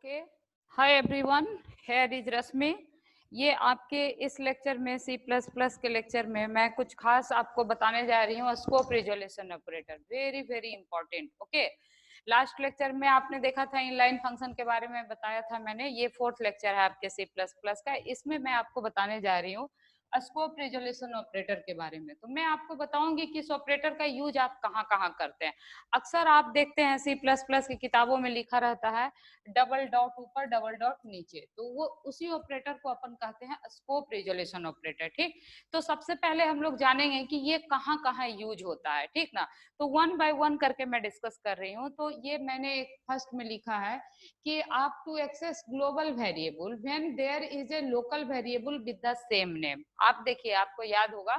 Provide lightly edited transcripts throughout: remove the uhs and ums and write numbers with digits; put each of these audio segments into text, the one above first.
Okay, hi everyone, here is Rashmi. ये आपके इस लेक्चर में C++ के लेक्चर में मैं कुछ खास आपको बताने जा रही हूँ। Scope resolution operator, very very important. Okay, last lecture में आपने देखा था इनलाइन फंक्शन के बारे में बताया था मैंने। ये 4th लेक्चर है आपके C++ का। इसमें मैं आपको बताने जा रही हूँ स्कोप रिजोल्यूशन ऑपरेटर के बारे में। तो मैं आपको बताऊंगी कि इस ऑपरेटर का यूज आप कहाँ कहाँ करते हैं। अक्सर आप देखते हैं C++ की किताबों में लिखा रहता है डबल डॉट ऊपर डबल डॉट नीचे, तो वो उसी ऑपरेटर को अपन कहते हैं स्कोप रिजोल्यूशन ऑपरेटर। ठीक, तो सबसे पहले हम लोग जानेंगे कि ये कहाँ कहाँ यूज होता है। ठीक ना, तो वन बाय वन करके मैं डिस्कस कर रही हूँ। तो ये मैंने फर्स्ट में लिखा है कि आप to access global variable when there is a local variable with the same name. आप देखिए, आपको याद होगा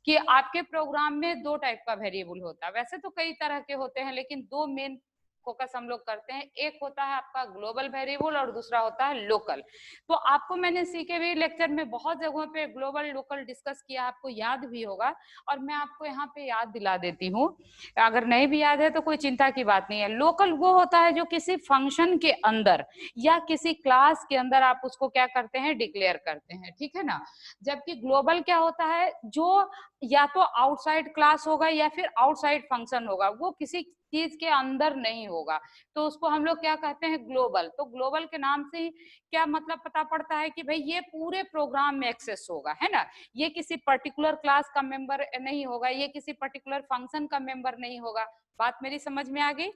कि आपके प्रोग्राम में दो टाइप का वेरिएबल होता है। वैसे तो कई तरह के होते हैं, लेकिन दो मेन फोकस हम लोग करते हैं। एक होता है आपका ग्लोबल वेरिएबल और दूसरा होता है लोकल। तो आपको मैंने सीके लेक्चर में बहुत जगहों पे ग्लोबल लोकल डिस्कस किया, आपको याद भी होगा, और मैं आपको यहाँ पे याद दिला देती हूँ। अगर नहीं भी याद है तो कोई चिंता की बात नहीं है। लोकल वो होता है जो किसी फंक्शन के अंदर या किसी क्लास के अंदर आप उसको क्या करते हैं, डिक्लेयर करते हैं। ठीक है ना, जबकि ग्लोबल क्या होता है, जो या तो आउटसाइड क्लास होगा या फिर आउटसाइड फंक्शन होगा, वो किसी चीज के अंदर नहीं होगा, तो उसको हम लोग क्या कहते हैं, ग्लोबल। तो ग्लोबल के नाम से ही क्या मतलब पता पड़ता है कि भाई ये पूरे प्रोग्राम में एक्सेस होगा, है ना। ये किसी पर्टिकुलर क्लास का मेंबर नहीं होगा, ये किसी पर्टिकुलर फंक्शन का मेंबर नहीं होगा। बात मेरी समझ में आ गई?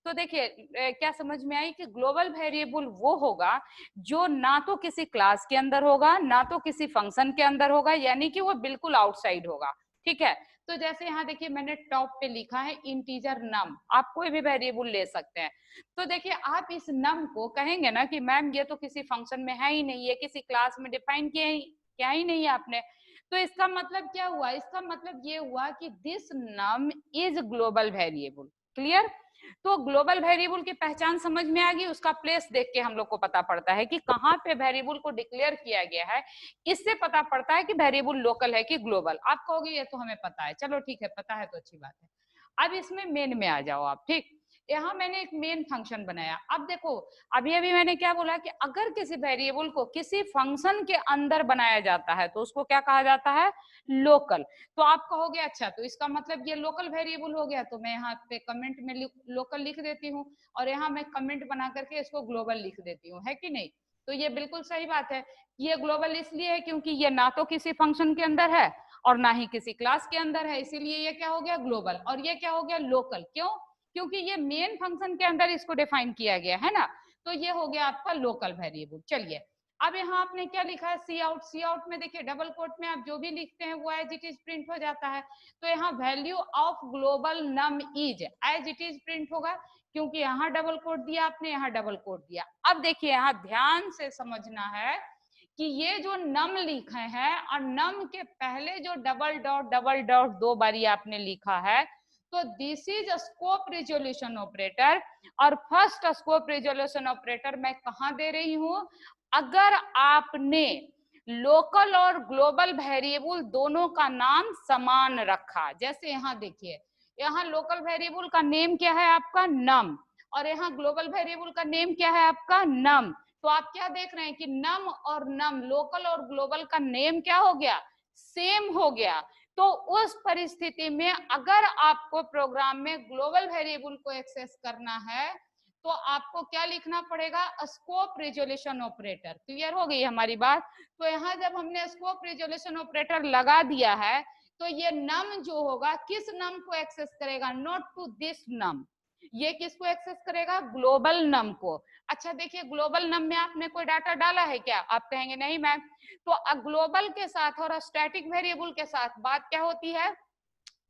तो देखिए क्या समझ में आई कि ग्लोबल वेरिएबल वो होगा जो ना तो किसी क्लास के अंदर होगा ना तो किसी फंक्शन के अंदर होगा, यानी कि वो बिल्कुल आउटसाइड होगा। ठीक है, तो जैसे यहाँ देखिए मैंने टॉप पे लिखा है इंटीजर नम। आप कोई भी वेरिएबल ले सकते हैं। तो देखिए आप इस नम को कहेंगे ना कि मैम ये तो किसी फंक्शन में है ही नहीं, ये किसी क्लास में डिफाइन किया ही नहीं है आपने। तो इसका मतलब क्या हुआ, इसका मतलब ये हुआ कि this num is global variable. Clear? तो ग्लोबल वेरिएबल की पहचान समझ में आ गई। उसका प्लेस देख के हम लोग को पता पड़ता है कि कहाँ पे वेरिएबल को डिक्लेयर किया गया है। इससे पता पड़ता है कि वेरिएबल लोकल है कि ग्लोबल। आप कहोगे ये तो हमें पता है, चलो ठीक है, पता है तो अच्छी बात है। अब इसमें मेन में आ जाओ आप। ठीक, यहाँ मैंने एक मेन फंक्शन बनाया। अब देखो, अभी अभी मैंने क्या बोला कि अगर किसी वेरिएबल को किसी फंक्शन के अंदर बनाया जाता है तो उसको क्या कहा जाता है, लोकल। तो आप कहोगे अच्छा तो इसका मतलब ये लोकल वेरिएबल हो गया, तो मैं यहाँ पे कमेंट में लोकल लिख देती हूँ और यहाँ मैं कमेंट बना करके इसको ग्लोबल लिख देती हूँ, है कि नहीं। तो ये बिल्कुल सही बात है। ये ग्लोबल इसलिए है क्योंकि ये ना तो किसी फंक्शन के अंदर है और ना ही किसी क्लास के अंदर है, इसीलिए ये क्या हो गया, ग्लोबल। और ये क्या हो गया, लोकल। क्यों? क्योंकि ये मेन फंक्शन के अंदर इसको डिफाइन किया गया है ना। तो ये हो गया आपका लोकल वेरिएबल। चलिए, अब यहाँ आपने क्या लिखा है, सी आउट। सी आउट में देखिए डबल कोट में आप जो भी लिखते हैं वो एज इट इज प्रिंट हो जाता है। तो यहाँ value of global num is as it is print होगा, क्योंकि यहाँ डबल कोट दिया आपने, यहाँ डबल कोट दिया। अब देखिए यहाँ ध्यान से समझना है कि ये जो नम लिखे हैं और नम के पहले जो डबल डॉट दो बारी आपने लिखा है, तो this is scope resolution operator. और फर्स्ट स्कोप रिजोल्यूशन ऑपरेटर मैं कहाँ दे रही हूं, अगर आपने लोकल और ग्लोबल वेरिएबल दोनों का नाम समान रखा। जैसे यहाँ देखिए, यहाँ लोकल वेरिएबल का नेम क्या है आपका, नम, और यहाँ ग्लोबल वेरिएबल का नेम क्या है आपका, नम। तो आप क्या देख रहे हैं कि नम और नम, लोकल और ग्लोबल का नेम क्या हो गया, सेम हो गया। तो उस परिस्थिति में अगर आपको प्रोग्राम में ग्लोबल वेरिएबल को एक्सेस करना है तो आपको क्या लिखना पड़ेगा, स्कोप रिजोल्यूशन ऑपरेटर। क्लियर हो गई हमारी बात? तो यहाँ जब हमने स्कोप रिजोल्यूशन ऑपरेटर लगा दिया है तो ये नम जो होगा किस नम को एक्सेस करेगा, नॉट टू दिस नम, ये किसको एक्सेस करेगा, ग्लोबल नम को। अच्छा देखिए, ग्लोबल नम में आपने कोई डाटा डाला है क्या, आप कहेंगे नहीं मैम। तो ग्लोबल के साथ और स्टैटिक वेरिएबल के साथ बात क्या होती है,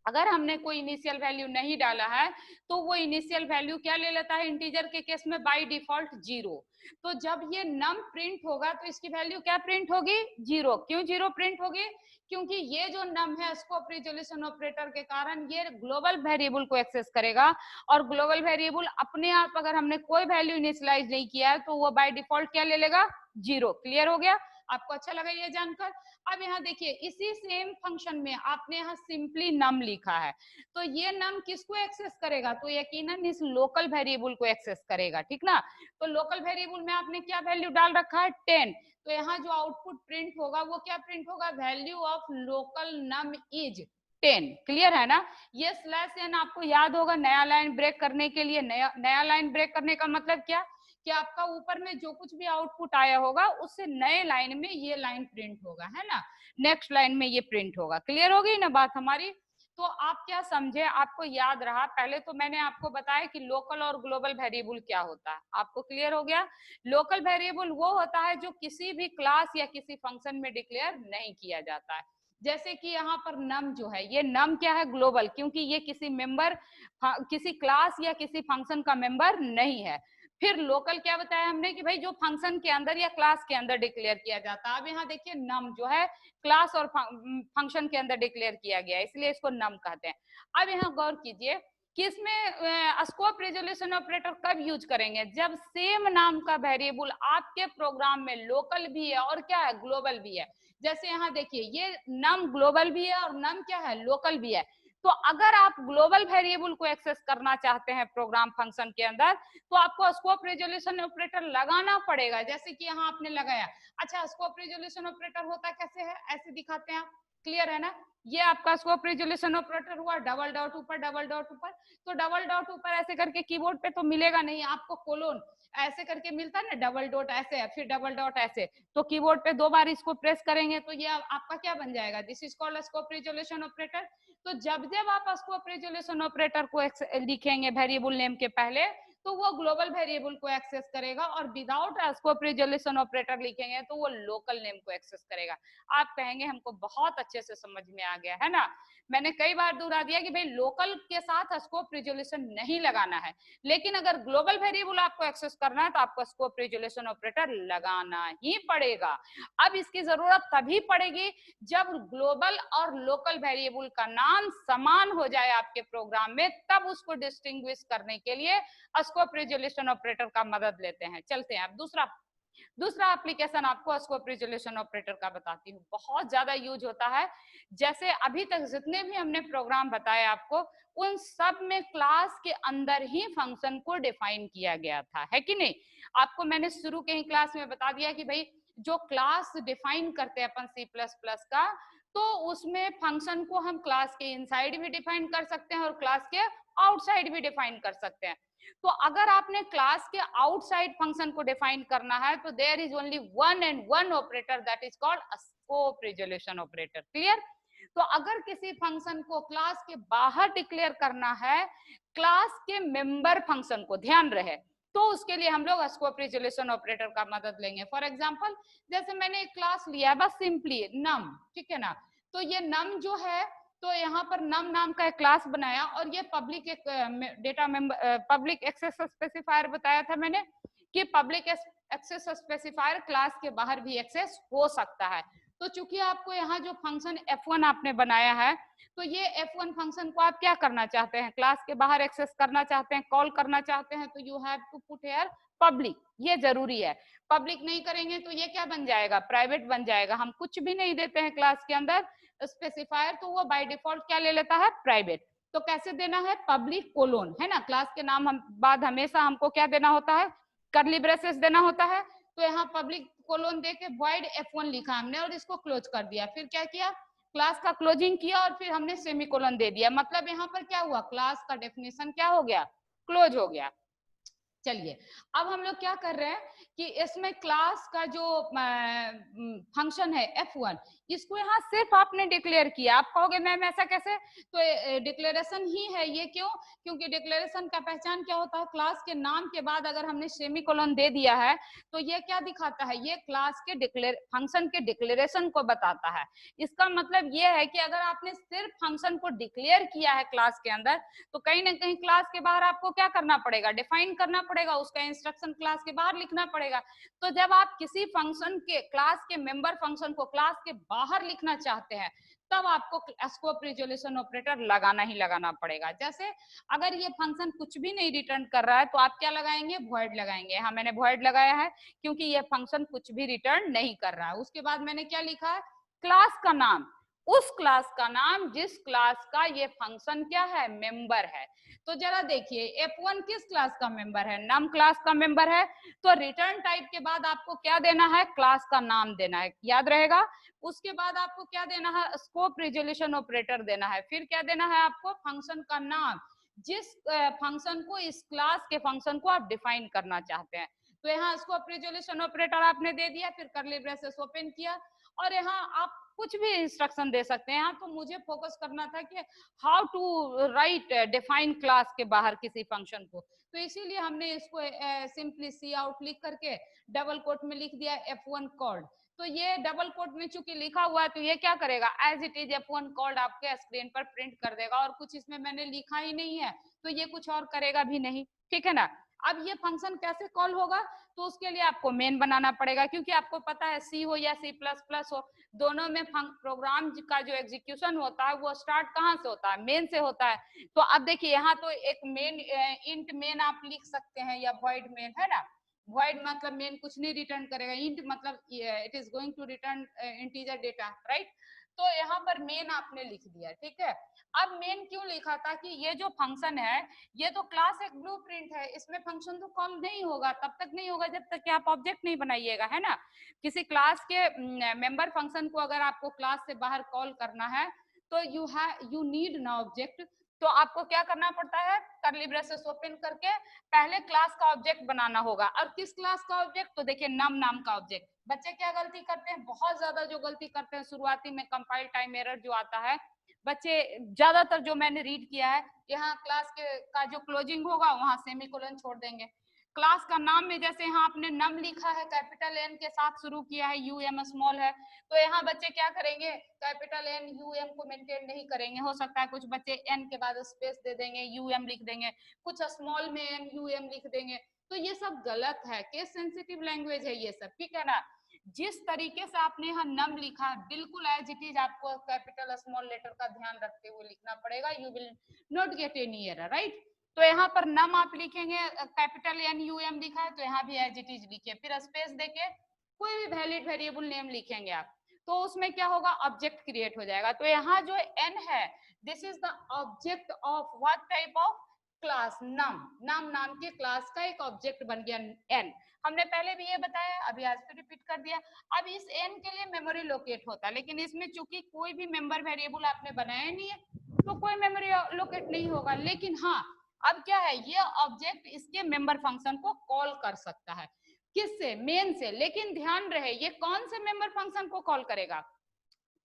अगर हमने कोई इनिशियल वैल्यू नहीं डाला है तो वो इनिशियल वैल्यू क्या ले लेता है, इंटीजर के केस में बाय डिफॉल्ट 0। तो जब ये नम प्रिंट होगा तो इसकी वैल्यू क्या प्रिंट होगी, 0। क्यों 0 प्रिंट होगी, क्योंकि ये जो नम है स्कोप रिजोल्यूशन ऑपरेटर के कारण ये ग्लोबल वेरिएबल को एक्सेस करेगा, और ग्लोबल वेरिएबल अपने आप अगर हमने कोई वैल्यू इनिशियलाइज नहीं किया है तो वो बाय डिफॉल्ट क्या ले लेगा, 0। क्लियर हो गया? आपको अच्छा लगा ये जानकर? अब यहाँ देखिए इसी सेम फंक्शन में आपने यहाँ सिंपली नम लिखा है, तो ये नम किसको एक्सेस करेगा? तो यकीनन इस लोकल वेरिएबल को एक्सेस करेगा, ठीक ना। तो लोकल वेरिएबल में आपने क्या वैल्यू डाल रखा है? 10। तो यहाँ जो आउटपुट प्रिंट होगा वो क्या प्रिंट होगा? Value of local num is 10। Clear है ना? ये स्लैश एन आपको याद होगा नया लाइन ब्रेक करने के लिए। नया लाइन ब्रेक करने का मतलब क्या? कि आपका ऊपर में जो कुछ भी आउटपुट आया होगा उससे नए लाइन में ये लाइन प्रिंट होगा, है ना, नेक्स्ट लाइन में ये प्रिंट होगा। क्लियर हो गई ना बात हमारी? तो आप क्या समझे? आपको याद रहा? पहले तो मैंने आपको बताया कि लोकल और ग्लोबल वेरिएबल क्या होता है, आपको क्लियर हो गया? लोकल वेरिएबल वो होता है जो किसी भी क्लास या किसी फंक्शन में डिक्लेयर नहीं किया जाता है। जैसे कि यहाँ पर नम जो है, ये नम क्या है? ग्लोबल, क्योंकि ये किसी मेंबर, किसी क्लास या किसी फंक्शन का मेंबर नहीं है। फिर लोकल क्या बताया हमने कि भाई जो फंक्शन के अंदर या क्लास के अंदर डिक्लेयर किया जाता है। अब यहाँ देखिए नम जो है क्लास और फंक्शन के अंदर डिक्लेयर किया गया, इसलिए इसको नम कहते हैं। अब यहाँ गौर कीजिए कि इसमें स्कोप रिजोल्यूशन ऑपरेटर कब यूज करेंगे? जब सेम नाम का वेरिएबल आपके प्रोग्राम में लोकल भी है और क्या है? ग्लोबल भी है। जैसे यहाँ देखिए ये नम ग्लोबल भी है और नम क्या है? लोकल भी है। तो अगर आप ग्लोबल वेरिएबल को एक्सेस करना चाहते हैं प्रोग्राम फंक्शन के अंदर, तो आपको स्कोप रिजोल्यूशन ऑपरेटर लगाना पड़ेगा, जैसे कि यहाँ आपने लगाया। अच्छा, स्कोप रिजोल्यूशन ऑपरेटर होता कैसे है? ऐसे दिखाते हैं आप, क्लियर है ना? ये आपका स्कोप रिजोल्यूशन ऑपरेटर हुआ, डबल डॉट ऊपर डबल डॉट ऊपर। तो डबल डॉट ऊपर ऐसे करके कीबोर्ड पे तो मिलेगा नहीं आपको, कोलोन ऐसे करके मिलता है ना, डबल डॉट ऐसे है, फिर डबल डॉट ऐसे। तो कीबोर्ड पे 2 बार इसको प्रेस करेंगे तो ये आपका क्या बन जाएगा? This is called scope resolution operator. तो जब जब आप स्कोप रिजोल्यूशन ऑपरेटर को लिखेंगे वेरिएबल नेम के पहले, तो वो ग्लोबल वेरिएबल को एक्सेस करेगा, और विदाउट स्कोप रिजोल्यूशन ऑपरेटर लिखेंगे तो वो लोकल नेम को एक्सेस करेगा। आप कहेंगे हमको बहुत अच्छे से समझ में आ गया है ना। मैंने कई बार दोहरा दिया कि भाई लोकल के साथ स्कोप रिजोल्यूशन नहीं लगाना है, लेकिन अगर ग्लोबल वेरिएबल आपको एक्सेस करना है तो आपको स्कोप रिजोल्यूशन ऑपरेटर लगाना ही पड़ेगा। अब इसकी जरूरत तभी पड़ेगी जब ग्लोबल और लोकल वेरिएबल का नाम समान हो जाए आपके प्रोग्राम में, तब उसको डिस्टिंग्विश करने के लिए स्कोप रिजोल्यूशन ऑपरेटर का मदद लेते हैं। चलते हैं अब दूसरा एप्लीकेशन आपको स्कोप रिजोल्यूशन ऑपरेटर का बताती हूँ, बहुत ज्यादा यूज होता है। जैसे अभी तक जितने भी हमने प्रोग्राम बताए आपको, उन सब में क्लास के अंदर ही फंक्शन को डिफाइन किया गया था, है कि नहीं? आपको मैंने शुरू के ही क्लास में बता दिया कि भाई जो क्लास डिफाइन करते हैं अपन C++ का, तो उसमें फंक्शन को हम क्लास के इनसाइड भी डिफाइन कर सकते हैं और क्लास के आउटसाइड भी डिफाइन कर सकते हैं। तो अगर आपने क्लास के आउटसाइड फंक्शन को डिफाइन करना है तो there is only one and one operator, that is called scope resolution operator. Clear? तो अगर किसी फंक्शन को क्लास के बाहर डिक्लेयर करना है, क्लास के मेंबर फंक्शन को, ध्यान रहे, तो उसके लिए हम लोग स्कोप रिजोल्यूशन ऑपरेटर का मदद लेंगे। फॉर एग्जांपल, जैसे मैंने एक क्लास लिया है बस सिंपली नम, ठीक है ना, तो ये नम जो है, तो यहाँ पर नम नाम का एक क्लास बनाया और ये पब्लिक एक data member, public access specifier बताया था मैंने कि पब्लिक एक्सेस स्पेसिफायर क्लास के बाहर भी एक्सेस हो सकता है। तो चूंकि आपको यहाँ जो फंक्शन F1 आपने बनाया है, तो ये F1 फंक्शन को आप क्या करना चाहते हैं? क्लास के बाहर एक्सेस करना चाहते हैं, कॉल करना चाहते हैं, तो you have to put here public, ये जरूरी है। पब्लिक नहीं करेंगे तो ये क्या बन जाएगा? प्राइवेट बन जाएगा। हम कुछ भी नहीं देते हैं क्लास के अंदर स्पेसिफायर, तो वो बाय डिफॉल्ट क्या ले लेता है? प्राइवेट। तो कैसे देना है? पब्लिक कोलोन, है ना, क्लास के नाम बाद हमेशा हमको क्या देना होता है? कर्ली ब्रेसेस देना होता है। तो यहाँ पब्लिक कोलोन देके void F1 लिखा हमने और इसको क्लोज कर दिया। फिर क्या किया? क्लास का क्लोजिंग किया और फिर हमने सेमीकोलन दे दिया। मतलब यहाँ पर क्या हुआ? क्लास का डेफिनेशन क्या हो गया? क्लोज हो गया। चलिए अब हम लोग क्या कर रहे हैं कि इसमें क्लास का जो फंक्शन है F1, इसको यहाँ सिर्फ आपने डिक्लेयर किया। आप कहोगे मैम ऐसा कैसे? तो डिक्लेरेशन ही है ये। क्यों? क्योंकि डिक्लेरेशन का पहचान क्या होता है? क्लास के नाम के बाद अगर हमने सेमीकोलन दे दिया है तो ये क्या दिखाता है? ये क्लास के फंक्शन के डिक्लेरेशन को बताता है। इसका मतलब ये है कि अगर आपने सिर्फ फंक्शन को डिक्लेयर किया है क्लास के अंदर, तो कहीं ना कहीं क्लास के बाहर आपको क्या करना पड़ेगा? डिफाइन करना पड़ेगा पड़ेगा, उसका इंस्ट्रक्शन क्लास के बाहर लिखना पड़ेगा। तो जब आप किसी फंक्शन के क्लास के मेंबर फंक्शन को क्लास के बाहर लिखना चाहते हैं तब आपको स्कोप रिजोल्यूशन ऑपरेटर लगाना ही लगाना पड़ेगा। जैसे अगर ये फंक्शन कुछ भी नहीं रिटर्न कर रहा है तो आप क्या लगाएंगे, वॉइड लगाएंगे। हाँ, मैंने वॉइड लगाया है क्योंकि ये फंक्शन कुछ भी रिटर्न नहीं कर रहा है। उसके बाद मैंने क्या लिखा है, क्लास का नाम, उस क्लास का नाम जिस क्लास का ये फंक्शन क्या है, मेंबर है। तो जरा देखिए F1 किस क्लास का मेंबर है, नम क्लास का मेंबर है। तो रिटर्न टाइप के बाद आपको क्या देना है, क्लास का नाम देना है, याद रहेगा। उसके बाद आपको क्या देना है, स्कोप रिजोल्यूशन ऑपरेटर देना है। फिर क्या देना है आपको, फंक्शन का नाम, जिस फंक्शन को, इस क्लास के फंक्शन को आप डिफाइन करना चाहते हैं। तो यहाँ स्कोप रिजोल्यूशन ऑपरेटर आपने दे दिया, फिर कर्ली ब्रेसेस ओपन किया, और यहाँ आप कुछ भी इंस्ट्रक्शन दे सकते हैं। यहाँ तो मुझे फोकस करना था कि how to write define class के बाहर किसी फंक्शन को, तो इसीलिए हमने इसको सिंपली सी आउट लिख करके डबल कोट में लिख दिया F1 कॉल्ड। तो ये डबल कोट में चूंकि लिखा हुआ है तो ये क्या करेगा, as it is F1 called आपके स्क्रीन पर प्रिंट कर देगा, और कुछ इसमें मैंने लिखा ही नहीं है तो ये कुछ और करेगा भी नहीं, ठीक है ना। अब ये फंक्शन कैसे कॉल होगा, तो उसके लिए आपको मेन बनाना पड़ेगा, क्योंकि आपको पता है सी हो या C++ हो, दोनों में प्रोग्राम का जो एग्जीक्यूशन होता है वो स्टार्ट कहाँ से होता है, मेन से होता है। तो अब देखिए यहाँ तो एक मेन, इंट मेन आप लिख सकते हैं, या वॉइड मेन, है ना। वॉइड मतलब मेन कुछ नहीं रिटर्न करेगा, इंट मतलब it is going to return integer data, right. तो यहाँ पर मेन आपने लिख दिया, ठीक है। अब मेन क्यों लिखा था कि ये जो फंक्शन है ये तो क्लास एक ब्लूप्रिंट है, इसमें फंक्शन तो कॉल नहीं होगा, तब तक नहीं होगा जब तक कि आप ऑब्जेक्ट नहीं बनाइएगा, है ना। किसी क्लास के मेंबर फंक्शन को अगर आपको क्लास से बाहर कॉल करना है तो यू नीड ना ऑब्जेक्ट। तो आपको क्या करना पड़ता है, कर्ली ब्रेसेस ओपन करके पहले क्लास का ऑब्जेक्ट बनाना होगा। और किस क्लास का ऑब्जेक्ट, तो देखिए नम नाम का ऑब्जेक्ट। बच्चे क्या गलती करते हैं, बहुत ज्यादा जो गलती करते हैं शुरुआती में, कंपाइल टाइम एरर जो आता है, बच्चे ज्यादातर जो मैंने रीड किया है, यहाँ क्लास के का जो क्लोजिंग होगा वहां सेमीकोलन छोड़ देंगे। क्लास का नाम में जैसे यहाँ आपने नम लिखा है, कैपिटल एन के साथ शुरू किया है, यूएम स्मॉल है, तो यहाँ बच्चे क्या करेंगे, कैपिटल एन यूएम को मेंटेन नहीं करेंगे। हो सकता है कुछ बच्चे एन के बाद स्पेस दे देंगे, यूएम लिख देंगे, कुछ स्मॉल में एन यूएम लिख देंगे। तो ये सब गलत है, केस सेंसिटिव लैंग्वेज है ये सब, ठीक है ना। जिस तरीके से आपने यहाँ नम लिखा बिल्कुल एज इट इज आपको कैपिटल स्मॉल लेटर का ध्यान रखते हुए लिखना पड़ेगा, you will not get any error, right. तो यहाँ पर नम आप लिखेंगे, कैपिटल एन यू एम लिखा है तो यहाँ भी एज इट इज लिखिए, फिर स्पेस देके कोई भी वैलिड वेरिएबल नेम लिखेंगे आप, तो उसमें क्या होगा, ऑब्जेक्ट क्रिएट हो जाएगा। तो यहाँ जो एन है, this is the object of what type of class, num. Num नाम के क्लास का एक ऑब्जेक्ट बन गया एन। हमने पहले भी ये बताया, अभी आज फिर रिपीट कर दिया। अब इस एन के लिए मेमोरी लोकेट होता है, लेकिन इसमें चूंकि कोई भी मेंबर वेरिएबल आपने बनाया नहीं है तो कोई मेमोरी लोकेट नहीं होगा। लेकिन हाँ, अब क्या है, ये ऑब्जेक्ट इसके मेंबर फंक्शन को कॉल कर सकता है, किससे, मेन से। लेकिन ध्यान रहे ये कौन से मेंबर फंक्शन को कॉल करेगा,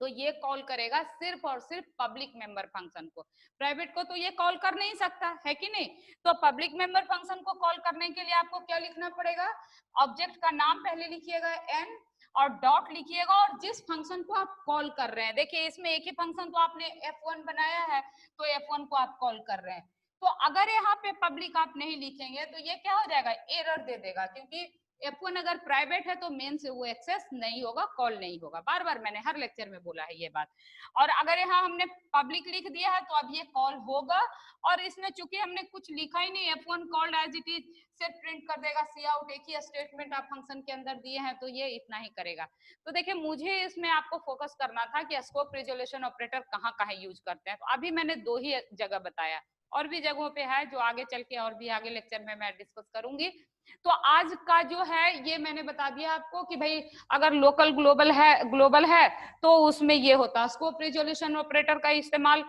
तो ये कॉल करेगा सिर्फ और सिर्फ पब्लिक मेंबर फंक्शन को, प्राइवेट को तो ये कॉल कर नहीं सकता है कि नहीं। तो पब्लिक मेंबर फंक्शन को कॉल करने के लिए आपको क्या लिखना पड़ेगा, ऑब्जेक्ट का नाम पहले लिखिएगा एन, और डॉट लिखिएगा, और जिस फंक्शन को आप कॉल कर रहे हैं, देखिए इसमें एक ही फंक्शन तो आपने F1 बनाया है तो F1 को आप कॉल कर रहे हैं। तो अगर यहाँ पे पब्लिक आप नहीं लिखेंगे तो ये क्या हो जाएगा, एरर दे देगा, क्योंकि F1 अगर प्राइवेट है तो मेन से वो एक्सेस नहीं होगा, कॉल नहीं होगा। बार बार मैंने हर लेक्चर में बोला है ये बात। और अगर यहाँ हमने पब्लिक लिख दिया है तो अब ये कॉल होगा, और इसमें चूंकि हमने कुछ लिखा ही नहीं, F1 called as it is सिर्फ प्रिंट कर देगा सी आउट, एक ही स्टेटमेंट आप फंक्शन के अंदर दिए हैं तो ये इतना ही करेगा। तो देखिए मुझे इसमें आपको फोकस करना था कि स्कोप रिजोल्यूशन ऑपरेटर कहाँ कहाँ यूज करते हैं। तो अभी मैंने 2 ही जगह बताया, और भी जगहों पे है जो आगे चल के और भी आगे लेक्चर में मैं डिस्कस करूंगी। तो आज का जो है ये मैंने बता दिया आपको कि भाई अगर लोकल ग्लोबल है तो उसमें ये होता है, स्कोप रिजोल्यूशन ऑपरेटर का इस्तेमाल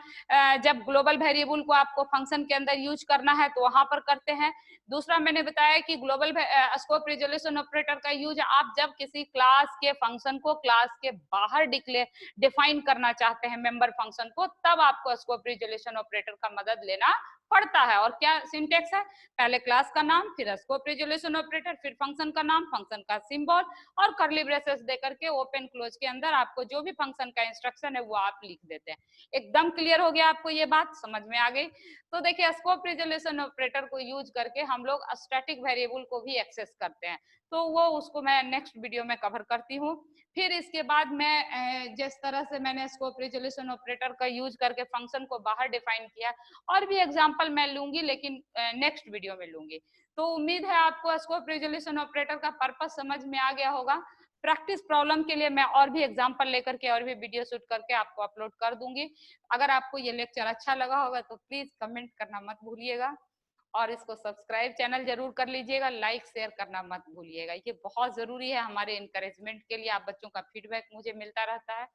जब ग्लोबल वेरिएबल को आपको फंक्शन के अंदर यूज करना है तो वहां पर करते हैं। दूसरा मैंने बताया कि ग्लोबल स्कोप रिजोल्यूशन ऑपरेटर का यूज आप जब किसी क्लास के फंक्शन को क्लास के बाहर डिफाइन करना चाहते हैं मेंबर फंक्शन को, तब आपको स्कोप रिजोल्यूशन ऑपरेटर का मदद लेना पड़ता है। और क्या सिंटेक्स है, पहले क्लास का नाम, फिर स्कोप रिजोल्यूशन ऑपरेटर, फिर फंक्शन का नाम, फंक्शन का सिंबल और कर्ली ब्रेसेस देकर के ओपन क्लोज के अंदर आपको जो भी फंक्शन का इंस्ट्रक्शन है वो आप लिख देते हैं। एकदम क्लियर हो गया आपको, ये बात समझ में आ गई? तो देखिए स्कोप रिजोल्यूशन ऑपरेटर को यूज करके हम लोग स्टैटिक वेरिएबल को भी एक्सेस करते हैं, तो वो उसको मैं नेक्स्ट वीडियो में कवर करती हूँ। फिर इसके बाद मैं जिस तरह से मैंने स्कोप रिजोल्यूशन ऑपरेटर का यूज करके फंक्शन को बाहर डिफाइन किया, और भी एग्जांपल मैं लूंगी लेकिन नेक्स्ट वीडियो में लूंगी। तो उम्मीद है आपको स्कोप रिजोल्यूशन ऑपरेटर का पर्पस समझ में आ गया होगा। प्रैक्टिस प्रॉब्लम के लिए मैं और भी एग्जांपल लेकर के और भी वीडियो शूट करके आपको अपलोड कर दूंगी। अगर आपको ये लेक्चर अच्छा लगा होगा तो प्लीज कमेंट करना मत भूलिएगा, और इसको सब्सक्राइब चैनल जरूर कर लीजिएगा, लाइक शेयर करना मत भूलिएगा, ये बहुत जरूरी है हमारे इनकरेजमेंट के लिए। आप बच्चों का फीडबैक मुझे मिलता रहता है।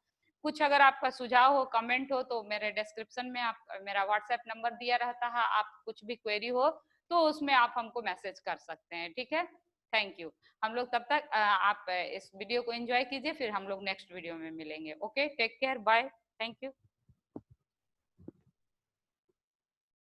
कुछ अगर आपका सुझाव हो, कमेंट हो, तो मेरे डिस्क्रिप्शन में आप मेरा व्हाट्सएप नंबर दिया रहता है, आप कुछ भी क्वेरी हो तो उसमें आप हमको मैसेज कर सकते हैं, ठीक है? Thank you. हम लोग तब तक आप इस वीडियो को एंजॉय कीजिए, फिर हम लोग नेक्स्ट वीडियो में मिलेंगे। Okay, take care, bye, thank you.